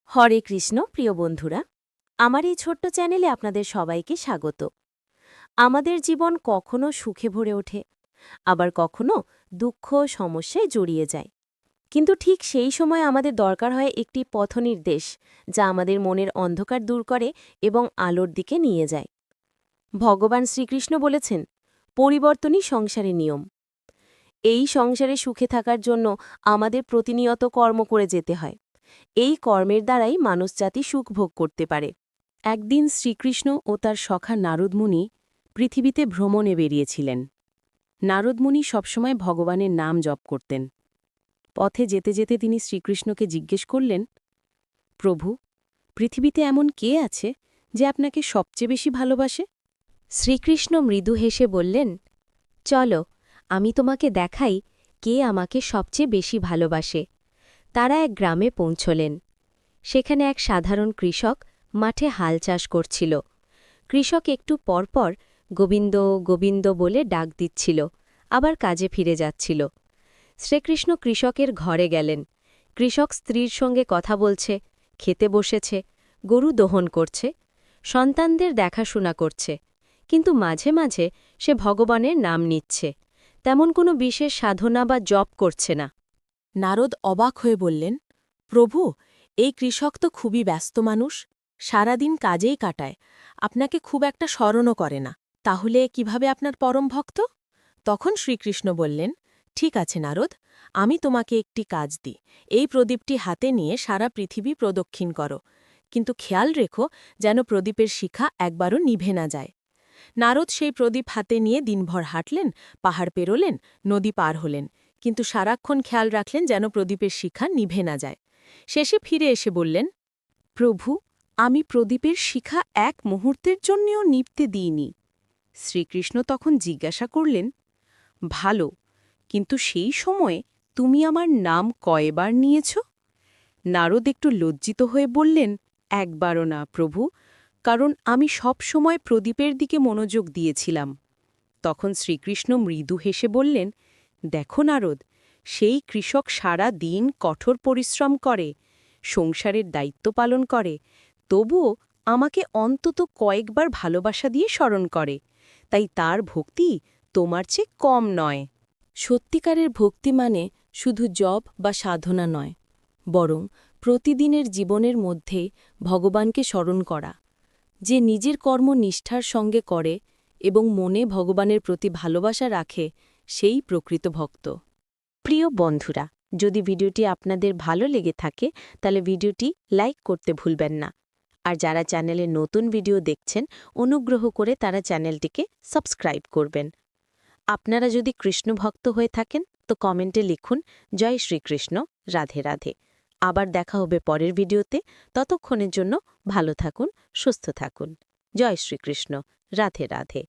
হরে কৃষ্ণ প্রিয় বন্ধুরা, আমার এই ছোট্ট চ্যানেলে আপনাদের সবাইকে স্বাগত। আমাদের জীবন কখনো সুখে ভরে ওঠে, আবার কখনো দুঃখ সমস্যায় জড়িয়ে যায়। কিন্তু ঠিক সেই সময় আমাদের দরকার হয় একটি পথনির্দেশ, যা আমাদের মনের অন্ধকার দূর করে এবং আলোর দিকে নিয়ে যায়। ভগবান শ্রীকৃষ্ণ বলেছেন, পরিবর্তনই সংসারের নিয়ম। এই সংসারে সুখে থাকার জন্য আমাদের প্রতিনিয়ত কর্ম করে যেতে হয়। এই কর্মের দ্বারাই মানবজাতি সুখ ভোগ করতে পারে। একদিন শ্রীকৃষ্ণ ও তার সখা নারদমুনি পৃথিবীতে ভ্রমণে বেরিয়েছিলেন। নারদমুনি সবসময় ভগবানের নাম জপ করতেন। পথে যেতে যেতে তিনি শ্রীকৃষ্ণকে জিজ্ঞেস করলেন, প্রভু, পৃথিবীতে এমন কে আছে যে আপনাকে সবচেয়ে বেশি ভালোবাসে? শ্রীকৃষ্ণ মৃদু হেসে বললেন, চলো, আমি তোমাকে দেখাই কে আমাকে সবচেয়ে বেশি ভালোবাসে। তারা এক গ্রামে পৌঁছলেন। সেখানে এক সাধারণ কৃষক মাঠে হাল চাষ করছিল। কৃষক একটু পরপর গোবিন্দ গোবিন্দ বলে ডাক দিচ্ছিল, আবার কাজে ফিরে যাচ্ছিল। শ্রীকৃষ্ণ কৃষকের ঘরে গেলেন। কৃষক স্ত্রীর সঙ্গে কথা বলছে, খেতে বসেছে, গরু দহন করছে, সন্তানদের দেখাশোনা করছে, কিন্তু মাঝে মাঝে সে ভগবানের নাম নিচ্ছে। তেমন কোনো বিশেষ সাধনা বা জপ করছে না। নারদ অবাক হয়ে বললেন, প্রভু, এই কৃষক তো খুবই ব্যস্ত মানুষ, সারাদিন কাজেই কাটায়, আপনাকে খুব একটা স্মরণও করে না, তাহলে কিভাবে আপনার পরম ভক্ত? তখন শ্রীকৃষ্ণ বললেন, ঠিক আছে নারদ, আমি তোমাকে একটি কাজ দিই। এই প্রদীপটি হাতে নিয়ে সারা পৃথিবী প্রদক্ষিণ করো, কিন্তু খেয়াল রেখো যেন প্রদীপের শিখা একবারও নিভে না যায়। নারদ সেই প্রদীপ হাতে নিয়ে দিনভর হাঁটলেন, পাহাড় পেরোলেন, নদী পার হলেন, কিন্তু সারাক্ষণ খেয়াল রাখলেন যেন প্রদীপের শিখা নিভে না যায়। শেষে ফিরে এসে বললেন, প্রভু, আমি প্রদীপের শিখা এক মুহূর্তের জন্যও নিভতে দিইনি। শ্রীকৃষ্ণ তখন জিজ্ঞাসা করলেন, ভালো, কিন্তু সেই সময়ে তুমি আমার নাম কয়বার নিয়েছ? নারদ একটু লজ্জিত হয়ে বললেন, একবারও না প্রভু, কারণ আমি সব সময় প্রদীপের দিকে মনোযোগ দিয়েছিলাম। তখন শ্রীকৃষ্ণ মৃদু হেসে বললেন, দেখো নারদ, সেই কৃষক সারা দিন কঠোর পরিশ্রম করে, সংসারের দায়িত্ব পালন করে, তবুও আমাকে অন্তত কয়েকবার ভালোবাসা দিয়ে স্মরণ করে, তাই তার ভক্তি তোমার চেয়ে কম নয়। সত্যিকারের ভক্তি মানে শুধু জপ বা সাধনা নয়, বরং প্রতিদিনের জীবনের মধ্যে ভগবানকে স্মরণ করা। যে নিজের কর্ম নিষ্ঠার সঙ্গে করে এবং মনে ভগবানের প্রতি ভালোবাসা রাখে, সেই প্রকৃত ভক্ত। প্রিয় বন্ধুরা, যদি ভিডিওটি আপনাদের ভালো লেগে থাকে তাহলে ভিডিওটি লাইক করতে ভুলবেন না। আর যারা চ্যানেলে নতুন ভিডিও দেখছেন, অনুগ্রহ করে তারা চ্যানেলটিকে সাবস্ক্রাইব করবেন। আপনারা যদি কৃষ্ণ ভক্ত হয়ে থাকেন তো কমেন্টে লিখুন, জয় শ্রীকৃষ্ণ, রাধে রাধে। আবার দেখা হবে পরের ভিডিওতে। ততক্ষণের জন্য ভালো থাকুন, সুস্থ থাকুন। জয় শ্রীকৃষ্ণ, রাধে রাধে।